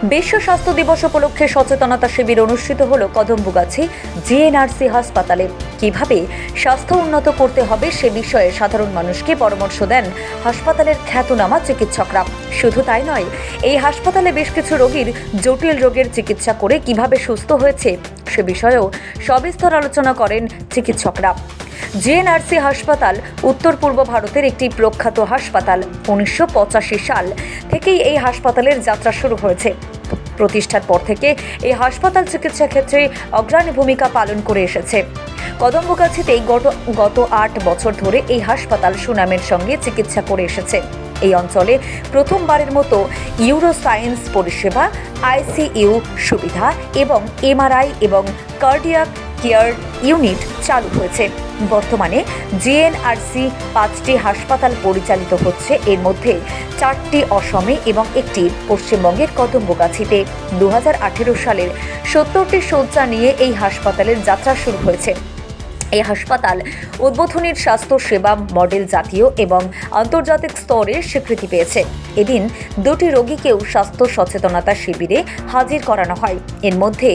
বিশ্ব স্বাস্থ্য দিবস উপলক্ষে সচেতনতা শিবির অনুষ্ঠিত হলো কদমবুগাছি জিএনআরসি হাসপাতালে। কিভাবে স্বাস্থ্য উন্নত করতে হবে সে বিষয়ে সাধারণ মানুষকে পরামর্শ দেন হাসপাতালের খ্যাতনামা চিকিৎসকরা। শুধু তাই নয়, এই হাসপাতালে বেশ কিছু রোগীর জটিল রোগের চিকিৎসা করে কিভাবে সুস্থ হয়েছে সে বিষয়েও সবিস্তর আলোচনা করেন চিকিৎসকরা। জিএনআরসি হাসপাতাল উত্তর পূর্ব ভারতের একটি প্রখ্যাত হাসপাতাল। 1985 সাল থেকেই এই হাসপাতালের যাত্রা শুরু হয়েছে। প্রতিষ্ঠার পর থেকে এই হাসপাতাল চিকিৎসা ক্ষেত্রে অগ্রণী ভূমিকা পালন করে এসেছে। কদমবুগাছিতেই গত 8 বছর ধরে এই হাসপাতাল সুনামের সঙ্গে চিকিৎসা করে এসেছে। এই অঞ্চলে প্রথমবারের মতো ইউরোসায়েন্স পরিষেবা, আইসিইউ সুবিধা এবং এমআরআই এবং কার্ডিয়াক কেয়ার ইউনিট চালু হয়েছে। বর্তমানে জিএনআরসি 5টি হাসপাতাল পরিচালিত হচ্ছে, এর মধ্যে 4টি অসমে এবং একটি পশ্চিমবঙ্গের কদমবুগাছিতে। 2018 সালের 70টি শয্যা নিয়ে এই হাসপাতালের যাত্রা শুরু হয়েছে। এই হাসপাতাল উদ্বোধনীর স্বাস্থ্য সেবা মডেল জাতীয় এবং আন্তর্জাতিক স্তরে স্বীকৃতি পেয়েছে। এদিন 2টি রোগীকেও স্বাস্থ্য সচেতনতা শিবিরে হাজির করানো হয়। এর মধ্যে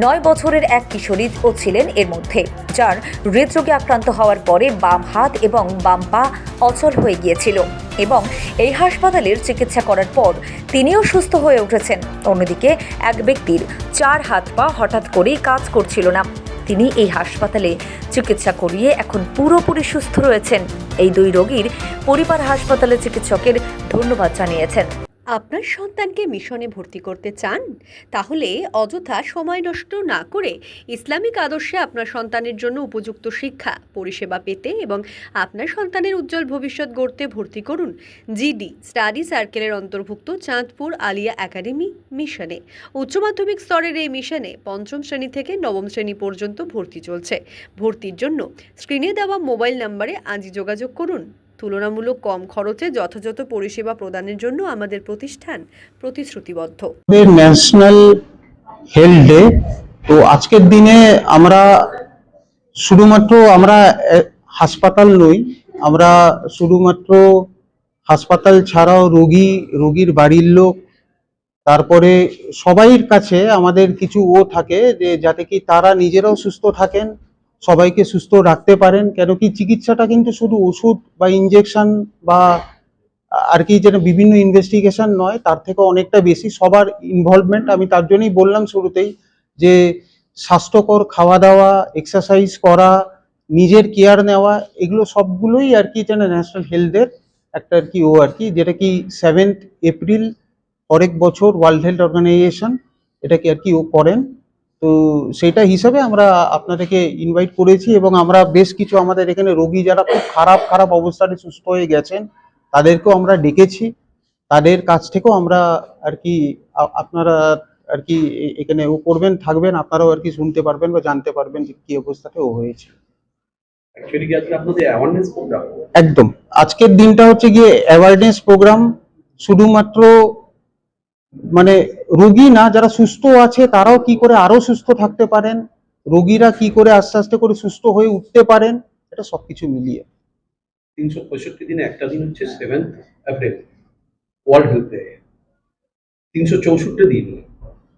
9 বছরের এক কিশোরীও ছিলেন এর মধ্যে, যার হৃদরোগে আক্রান্ত হওয়ার পরে বাম হাত এবং বাম পা অচল হয়ে গিয়েছিল এবং এই হাসপাতালের চিকিৎসা করার পর তিনিও সুস্থ হয়ে উঠেছেন। অন্যদিকে এক ব্যক্তির 4 হাত পা হঠাৎ করেই কাজ করছিল না। তিনি এই হাসপাতালে চিকিৎসা করিয়ে এখন পুরোপুরি সুস্থ রয়েছেন। এই 2 রোগীর পরিবার হাসপাতালের চিকিৎসকের ধন্যবাদ জানিয়েছেন। আপনার সন্তানকে মিশনে ভর্তি করতে চান? তাহলে অযথা সময় নষ্ট না করে ইসলামিক আদর্শে আপনার সন্তানের জন্য উপযুক্ত শিক্ষা পরিষেবা পেতে এবং আপনার সন্তানের উজ্জ্বল ভবিষ্যৎ গড়তে ভর্তি করুন জিডি স্টাডি সার্কেলের অন্তর্ভুক্ত চাঁদপুর আলিয়া একাডেমি মিশনে। উচ্চ মাধ্যমিক স্তরের এই মিশনে 5ম শ্রেণী থেকে 9ম শ্রেণী পর্যন্ত ভর্তি চলছে। ভর্তির জন্য স্ক্রিনে দেওয়া মোবাইল নম্বরে আজই যোগাযোগ করুন। তুলনামূলক কম খরচে যথাযথ পরিষেবা প্রদানের জন্য আমাদের প্রতিষ্ঠান প্রতিশ্রুতিবদ্ধ। ন্যাশনাল হেলথ ডে, তো আজকের দিনে আমরা শুধুমাত্র হাসপাতাল নই, আমরা শুধুমাত্র হাসপাতাল ছাড়াও রোগীর বাড়ির লোক, তারপরে সবাইয়ের কাছে আমাদের কিছু থাকে যে যাতে কি তারা নিজেরাও সুস্থ থাকেন, সবাইকে সুস্থ রাখতে পারেন। কেন কি চিকিৎসাটা কিন্তু শুধু ওষুধ বা ইনজেকশন বা আর কি যেটা বিভিন্ন ইনভেস্টিগেশন নয়, তার থেকে অনেকটা বেশি সবার ইনভলভমেন্ট। আমি তার জন্যই বললাম শুরুতেই যে স্বাস্থ্যকর খাওয়া দাওয়া, এক্সারসাইজ করা, নিজের কেয়ার নেওয়া, এগুলো সবগুলোই আর কি যেন ন্যাশনাল হেলথের একটা আর কি যেটা কি 7 এপ্রিল পরের বছর ওয়ার্ল্ড হেলথ অর্গানাইজেশন এটাকে আর কি করেন। তো সেটা হিসাবে আমরা আপনাদেরকে ইনভাইট করেছি এবং আমরা বেশ কিছু আমাদের এখানে রোগী যারা খুব খারাপ অবস্থায় সুস্থ হয়ে গেছেন তাদেরকেও আমরা ডেকেছি। তাদের কাছ থেকেও আমরা আর কি আপনারা আর কি এখানে করবেন, থাকবেন, আপনারাও আর কি শুনতে পারবেন বা জানতে পারবেন যে কি অবস্থাতে হয়েছে। একদম আজকের দিনটা হচ্ছে গিয়ে অ্যাওয়ারনেস প্রোগ্রাম। শুধুমাত্র মানে রোগী না, যারা সুস্থ আছে তারাও কি করে আরো সুস্থ থাকতে পারেন, রোগীরা কি করে আস্তে আস্তে করে সুস্থ হয়ে উঠতে পারেন, এটা সবকিছু মিলিয়ে 365 দিনে একটা দিন হচ্ছে 7 এপ্রিল ওয়ার্ল্ড হেলথ ডে। 364 দিন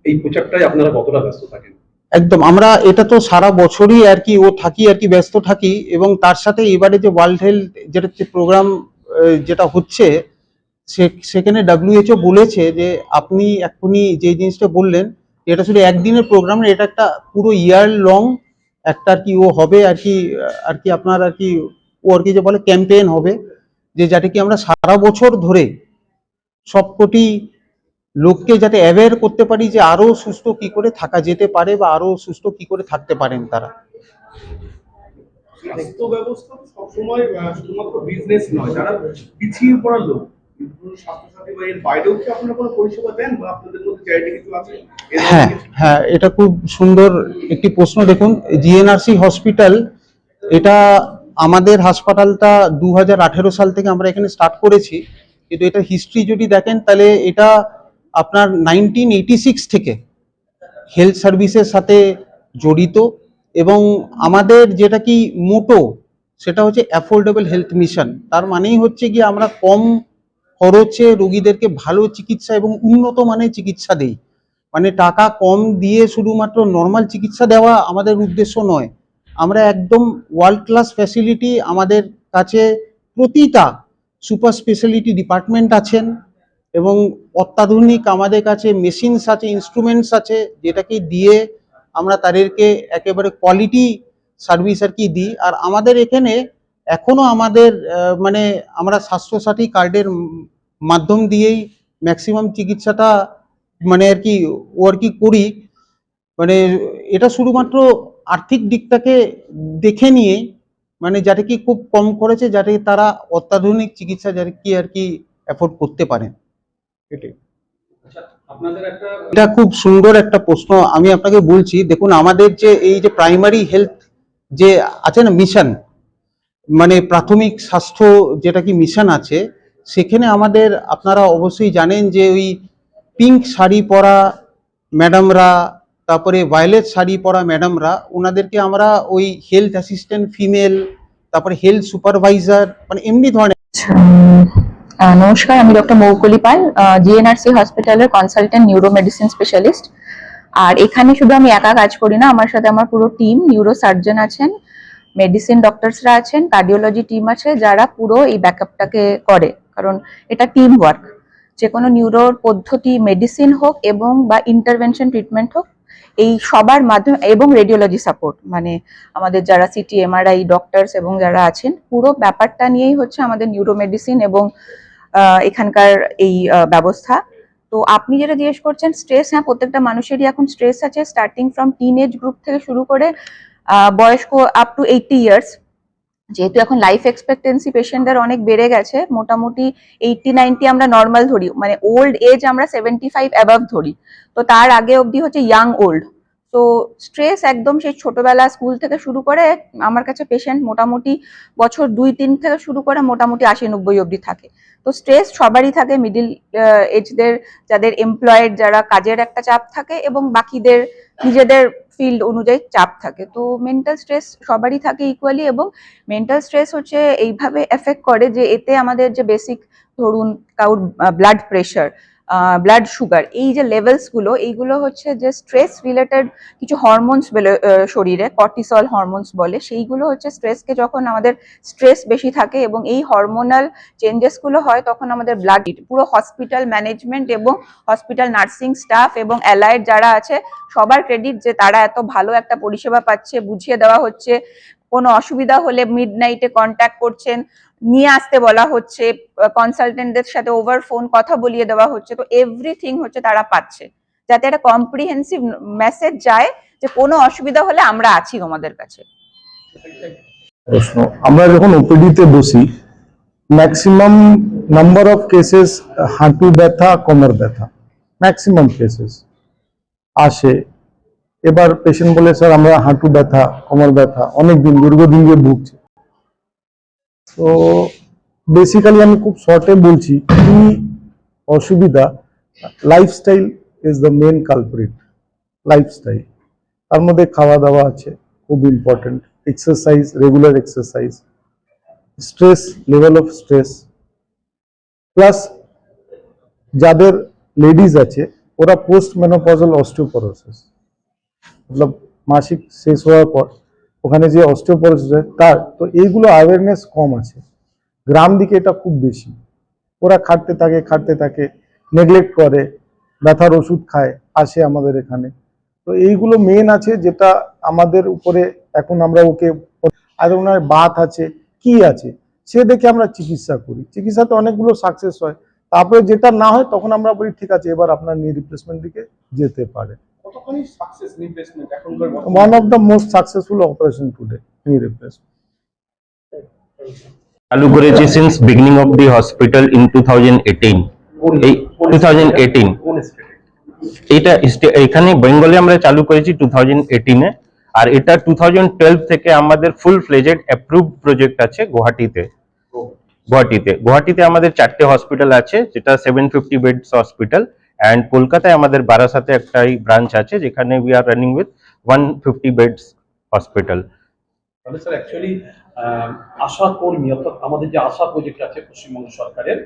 এই প্রচারটায় আপনারা কতটা ব্যস্ত থাকেন? একদম, আমরা এটা তো সারা বছরই আর কি ব্যস্ত থাকি এবং তার সাথে এবারে যে ওয়ার্ল্ড হেলথ যেটা প্রোগ্রাম যেটা হচ্ছে সেখানে WHO বলেছে যে আপনি এখনই যে জিনিসটা বললেন এটা শুধু একদিনের প্রোগ্রাম, এটা একটা পুরো ইয়ার লং একটা আর কি হবে আর কি আপনার আর কি যে বলে ক্যাম্পেইন হবে, যে যাতে কি আমরা সারা বছর ধরে সবকটি লোককে যাতে অ্যাওয়্যার করতে পারি যে আরো সুস্থ কি করে থাকা যেতে পারে বা আরো সুস্থ কি করে থাকতে পারেন তারা। স্বাস্থ্য ব্যবস্থা সবসময় শুধুমাত্র বিজনেস নয়, যারা পিছিয়ে পড়া লোক স্বাস্থ্যসাথী বা এর বাইরেও কি আপনারা কোনো পরিষেবা দেন বা আপনাদের মধ্যে চ্যারিটি কিছু আছে? হ্যাঁ, এটা খুব সুন্দর একটি প্রশ্ন। দেখুন, জিএনআরসি হসপিটাল এটা আমাদের হাসপাতালটা 2018 সাল থেকে আমরা এখানে স্টার্ট করেছি, কিন্তু এটা হিস্ট্রি যদি দেখেন তাহলে এটা আপনার 1986 থেকে হেলথ সার্ভিসের সাথে জড়িত এবং আমাদের যেটা কি মোটো সেটা হচ্ছে অ্যাফোর্ডেবল হেলথ মিশন। তার মানেই হচ্ছে কি আমরা কম খরচে রোগীদেরকে ভালো চিকিৎসা এবং উন্নত মানের চিকিৎসা দেই। মানে টাকা কম দিয়ে শুধুমাত্র নর্মাল চিকিৎসা দেওয়া আমাদের উদ্দেশ্য নয়। আমরা একদম ওয়ার্ল্ড ক্লাস ফ্যাসিলিটি আমাদের কাছে, প্রতিটা সুপার স্পেশালিটি ডিপার্টমেন্ট আছেন এবং অত্যাধুনিক আমাদের কাছে মেশিনস আছে, ইনস্ট্রুমেন্টস আছে, যেটাকে দিয়ে আমরা তাদেরকে একেবারে কোয়ালিটি সার্ভিস আর কি দিই। আর আমাদের এখানে এখনো আমাদের মানে আমরা স্বাস্থ্যসাথী কার্ডের মাধ্যম দিয়েই ম্যাক্সিমাম চিকিৎসাটা মানে আর কি করি। মানে এটা শুধুমাত্র আর্থিক দিকটাকে দেখে নিয়ে, মানে যাতে কি খুব কম খরচে যাতে তারা অত্যাধুনিক চিকিৎসা যাতে কি আর কি অ্যাফোর্ড করতে পারেন, এটাই। আচ্ছা, আপনাদের একটা এটা খুব সুন্দর একটা প্রশ্ন, আমি আপনাকে বলছি। দেখুন, আমাদের যে এই যে প্রাইমারি হেলথ যে আছে না মিশন, মানে প্রাথমিক স্বাস্থ্য যেটা কি মিশন আছে, সেখানে আমাদের আপনারা অবশ্যই জানেন যে ওই পিঙ্ক শাড়ি পরা ম্যাডামরা, তারপরে ভায়োলেট শাড়ি পরা ম্যাডামরা, ওনাদেরকে আমরা ওই হেলথ অ্যাসিস্ট্যান্ট ফিমেল, তারপরে হেলথ সুপারভাইজার, মানে এমনি ধরনের। নমস্কার, আমি ডক্টর মৌকলি পাল, জিএনআরসি হসপিটালের কনসালটেন্ট নিউরো মেডিসিন স্পেশালিস্ট। আর এখানে শুধু আমি একা কাজ করি না, আমার সাথে আমার পুরো টিম, নিউরো সার্জন আছেন, মেডিসিন ডক্টরসরা আছেন, কার্ডিওলজি টিম আছে, যারা পুরো এই ব্যাকআপটাকে করে। কারণ এটা টিম ওয়ার্ক। যে কোনো নিউরোর পদ্ধতি, মেডিসিন হোক এবং বা ইন্টারভেনশন ট্রিটমেন্ট হোক, এই সবার মাধ্যমে, এবং রেডিওলজি সাপোর্ট, মানে আমাদের যারা সিটি এমআরআই ডক্টরস এবং যারা আছেন, পুরো ব্যাপারটা নিয়েই হচ্ছে আমাদের নিউরো মেডিসিন এবং এখানকার এই ব্যবস্থা। তো আপনি যেটা জিজ্ঞেস করছেন স্ট্রেস, হ্যাঁ, প্রত্যেকটা মানুষেরই এখন স্ট্রেস আছে, starting from teenage group থেকে শুরু করে বয়স্ক আপ টু 80 ইয়ার্স। যেহেতু এখন লাইফ এক্সপেক্টেন্সি পেশেন্টদের অনেক বেড়ে গেছে, মোটামুটি 80-90 আমরা নর্মাল ধরি, মানে ওল্ড এজ আমরা 75 অ্যাবাভ ধরি। তো তার আগে অবধি হচ্ছে ইয়াং ওল্ড। তো স্ট্রেস একদম সেই ছোটবেলা স্কুল থেকে শুরু করে আমার কাছে পেশেন্ট মোটামুটি বছর 2-3 থেকে শুরু করে মোটামুটি 80-90 অবধি থাকে। তো স্ট্রেস সবারই থাকে, মিডিল এজদের, যাদের এমপ্লয়েড, যারা কাজের একটা চাপ থাকে, এবং বাকিদের নিজেদের ফিল্ড অনুযায়ী চাপ থাকে। তো মেন্টাল স্ট্রেস সবারই থাকে ইকুয়ালি, এবং মেন্টাল স্ট্রেস হচ্ছে এইভাবে এফেক্ট করে যে এতে আমাদের যে বেসিক, ধরুন কারোর ব্লাড প্রেশার, ব্লাড সুগার, এই যে লেভেলস গুলো, এইগুলো হচ্ছে যে স্ট্রেস রিলেটেড কিছু হরমোনস বলে শরীরে, কর্টিসল হরমোনস বলে, সেইগুলো হচ্ছে স্ট্রেসকে, যখন আমাদের স্ট্রেস বেশি থাকে এবং এই হরমোনাল চেঞ্জেস গুলো হয়, তখন আমাদের ব্লাড, পুরো হসপিটাল ম্যানেজমেন্ট এবং হসপিটাল নার্সিং স্টাফ এবং অ্যালাইড যারা আছে, সবার ক্রেডিট যে তারা এত ভালো একটা পরিষেবা পাচ্ছে, বুঝিয়ে দেওয়া হচ্ছে, কোনো অসুবিধা হলে মিডনাইটে কন্ট্যাক্ট করছেন, নিয়ে আসতে বলা হচ্ছে, কনসালটেন্টদের সাথে ওভার ফোন কথা বলিয়ে দেওয়া হচ্ছে। তো এভরিথিং হচ্ছে তারা পাচ্ছে, যাতে একটা কম্প্রিহেন্সিভ মেসেজ যায় যে কোনো অসুবিধা হলে আমরা আছি তোমাদের কাছে। প্রশ্ন, আমরা যখন ওপিডি তে বসি, ম্যাক্সিমাম নাম্বার অফ কেসেস হাঁটু ব্যথা, কোমর ব্যথা, ম্যাক্সিমাম কেসেস আসে। এবার পেশেন্ট বলে, স্যার আমরা হাঁটু ব্যথা, কোমর ব্যথা অনেকদিন, দীর্ঘদিন দিয়ে ভুগছি। তো বেসিক্যালি আমি খুব শর্টে বলছি কি অসুবিধা। Lifestyle is the main culprit. Lifestyle, তার মধ্যে খাওয়া দাওয়া আছে, খুব important, exercise, regular exercise, stress, level of stress, plus যাদের লেডিজ আছে ওরা পোস্ট মেনোপজাল অস্টিওপোরোসিস, মতলব মাসিক শেষ হওয়ার পর ওখানে যে অস্টিওপোরোসিস হয় তার, তো এইগুলো অ্যাওয়ারনেস কম আছে। গ্রাম দিকে এটা খুব বেশি, ওরা খাটতে থাকে, নেগলেক্ট করে, ব্যথার ওষুধ খায়, আসে আমাদের এখানে। তো এইগুলো মেন আছে, যেটা আমাদের উপরে এখন আমরা ওকে, আর ওনার বাত আছে কি আছে সে দেখে আমরা চিকিৎসা করি। চিকিৎসাতে অনেকগুলো সাকসেস হয়, তারপরে যেটা না হয় তখন আমরা বলি ঠিক আছে এবার আপনার নি রিপ্লেসমেন্ট দিকে যেতে পারে। কতখানি সাকসেস নি রিপ্লেসমেন্ট এখনকার one of the most successful operation today, নি রিপ্লেসমেন্ট। চালু করেছি since beginning of the hospital in 2018। এই 2018 কোন স্টেটে? এইটা এখানে বেঙ্গলে আমরা চালু করেছি 2018 এ। আর এটা 2012 থেকে আমাদের ফুল ফ্লেজেড অ্যাপ্রুভড প্রজেক্ট আছে গুয়াহাটিতে আমাদের 4টে হসপিটাল আছে, যেটা 750 বেডস হসপিটাল। অ্যান্ড কলকাতায় আমাদের বারাসাতে একটাই ব্রাঞ্চ আছে, যেখানে we are running with 150 beds hospital. তাহলে স্যার অ্যাকচুয়ালি আশা কর্মী, অর্থাৎ আমাদের যে আশা প্রজেক্ট আছে পশ্চিমবঙ্গ সরকারের,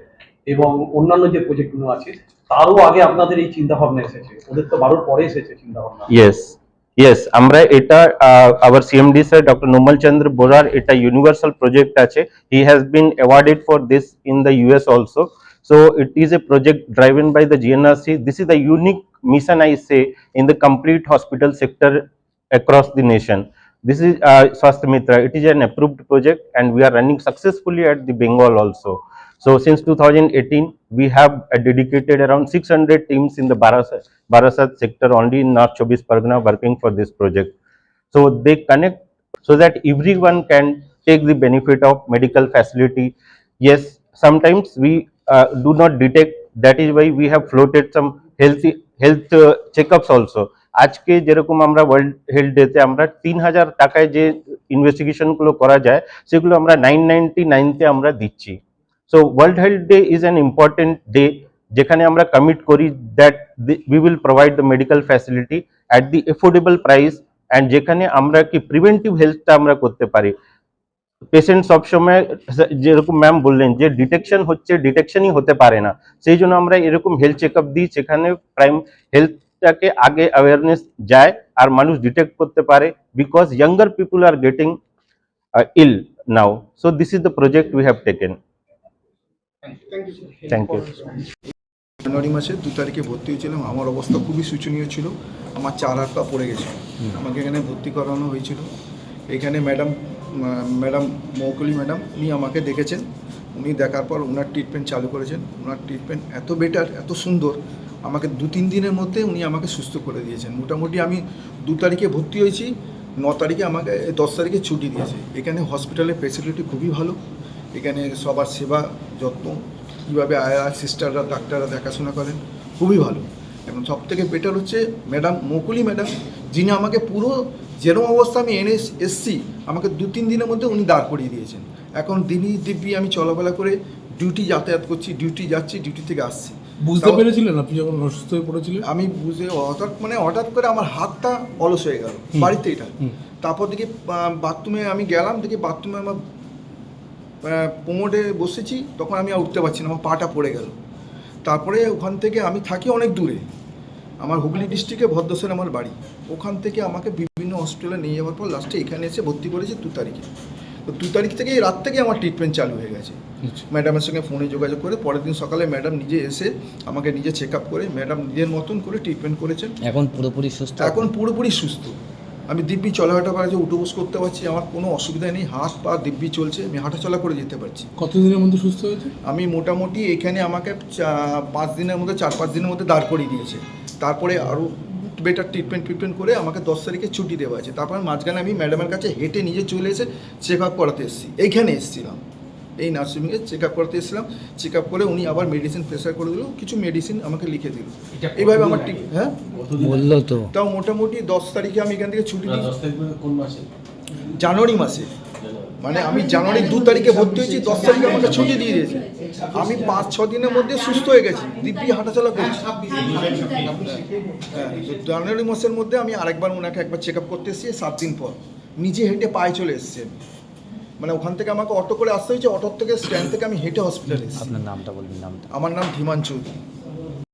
এবং অন্যান্য যে প্রজেক্টগুলো আছে তারও আগে আপনাদের এই চিন্তা ভাবনা এসেছে, ওদের তো 12 পরে এসেছে চিন্তা ভাবনা। yes আমরা এটা our CMD sir Dr. Nomal Chandra Borar এটা universal project আছে, he has been awarded for this in the US also, so it is a project driven by the GNRC. This is the unique mission I say in the complete hospital sector across the nation. This is Swasthya Mitra, it is an approved project and we are running successfully at the Bengal also. So since 2018 we have dedicated around 600 teams in the Barasat sector only in North Chobis Pargana working for this project. So they connect so that everyone can take the benefit of medical facility. Yes, sometimes we do not detect, that is why we have floated some health checkups also. আজকে যেরকম আমরা world health ডেতে আমরা 3000 টাকায় যে investigation গুলো করা যায় সেগুলো আমরা 999 তে আমরা দিচ্ছি। So world health day is an important day যেখানে আমরা কমিট করি that we will provide the medical facility at the affordable price, and যেখানে আমরা কি প্রিভেন্টিভ হেলথটা আমরা করতে পারি। পেশেন্ট সবসময় যেরকম ম্যাম বললেন যে ডিটেকশন হচ্ছে, ডিটেকশনই হতে পারে না, সেই জন্য আমরা এরকম হেলথ চেক আপ দিই যেখানে প্রাইম হেলথটাকে আগে অ্যাওয়ারনেস যায় আর মানুষ ডিটেক্ট করতে পারে, because younger people are getting ill now. So this is the project we have taken. Thank you. জানুয়ারি মাসের 2 তারিখে ভর্তি হয়েছিলাম। আমার অবস্থা খুবই শোচনীয় ছিল, আমার 4 হাত পা পড়ে গেছে। আমাকে এখানে ভর্তি করানো হয়েছিল। এখানে ম্যাডাম মৌকলি ম্যাডাম উনি আমাকে দেখেছেন, উনি দেখার পর ওনার ট্রিটমেন্ট চালু করেছেন। ওনার ট্রিটমেন্ট এত বেটার, এত সুন্দর, আমাকে 2-3 দিনের মধ্যে উনি আমাকে সুস্থ করে দিয়েছেন। মোটামুটি আমি 2 তারিখে ভর্তি হয়েছি, 9 তারিখে আমাকে 10 তারিখে ছুটি দিয়েছে। এখানে হসপিটালের ফেসিলিটি খুবই ভালো, এখানে সবার সেবা যত্ন কীভাবে আয়া সিস্টাররা ডাক্তাররা দেখাশোনা করেন খুবই ভালো। এবং সবথেকে বেটার হচ্ছে ম্যাডাম মৌকুলি ম্যাডাম, যিনি আমাকে পুরো যেরকম অবস্থা আমি এসছি আমাকে 2-3 দিনের মধ্যে উনি দাঁড় করিয়ে দিয়েছেন। এখন দিনই দিব্যি আমি চলাফেরা করে ডিউটি যাতায়াত করছি, ডিউটি যাচ্ছি, ডিউটি থেকে আসছি। বুঝতে পেরেছিলেন আপনি যখন অসুস্থ হয়ে পড়েছিলেন? আমি বুঝে হঠাৎ করে আমার হাতটা অলস হয়ে গেল বাড়িতে এটা। তারপর দেখি বাথরুমে আমি গেলাম, দেখি বাথরুমে আমার কোমরে বসেছি, তখন আমি আর উঠতে পারছি না, আমার পাটা পড়ে গেল। তারপরে ওখান থেকে আমি থাকি অনেক দূরে, আমার হুগলি ডিস্ট্রিক্টে ভদ্রসেন আমার বাড়ি। ওখান থেকে আমাকে বিভিন্ন হসপিটালে নিয়ে যাওয়ার পর লাস্টে এখানে এসে ভর্তি করেছি 2 তারিখে। তো 2 তারিখ থেকে রাত থেকে আমার ট্রিটমেন্ট চালু হয়ে গেছে। ম্যাডামের সঙ্গে ফোনে যোগাযোগ করে পরের দিন সকালে ম্যাডাম নিজে এসে আমাকে নিজে চেক আপ করে ম্যাডাম নিজের মতন করে ট্রিটমেন্ট করেছেন। এখন পুরোপুরি সুস্থ? এখন পুরোপুরি সুস্থ, আমি দিব্যি চলাফেরা পারছি, উঠে বস করতে পারছি, আমার কোনো অসুবিধা নেই, হাত পা দিব্যি চলছে, আমি হাঁটাচলা করে যেতে পারছি। কতদিনের মধ্যে সুস্থ হয়েছে? আমি মোটামুটি এখানে আমাকে 5 দিনের মধ্যে 4-5 দিনের মধ্যে দাঁড় করিয়ে দিয়েছে। তারপরে আরও বেটার ট্রিটমেন্ট করে আমাকে 10 তারিখে ছুটি দেওয়া আছে। তারপর মাঝখানে আমি ম্যাডামের কাছে হেঁটে নিজে চলে এসে চেক আপ করাতে এসেছি। এইখানে এসেছিলাম, এই নার্সিংয়ে চেক আপ করাতে এসেছিলাম। চেক আপ করে উনি আবার মেডিসিন প্রেসার করে দিল, কিছু মেডিসিন আমাকে লিখে দিল। এইভাবে আমার হ্যাঁ বললো তো, তাও মোটামুটি 10 তারিখে আমি এখান থেকে ছুটি দিই। জানুয়ারি মাসে, মানে আমি জানুয়ারি 2 তারিখে ভর্তি হয়েছি, 10 তারিখে আমাকে ছুটি দিয়ে দিয়েছে। আমি 5-6 দিনের মধ্যে সুস্থ হয়ে গেছি, দিব্যি হাঁটাচলা করছি। হ্যাঁ, জানুয়ারি মাসের মধ্যে আমি আরেকবার ওনাকে একবার চেক আপ করতে এসেছি 7 দিন পর, নিজে হেঁটে পায়ে চলে এসেছি। মানে ওখান থেকে আমাকে অটো করে আসতে হয়েছে, অটোর থেকে স্ট্যান্ড থেকে আমি হেঁটে হসপিটালে এসেছি। আপনার নামটা বলবেন? নামটা? আমার নাম ধীমান চৌধুরী।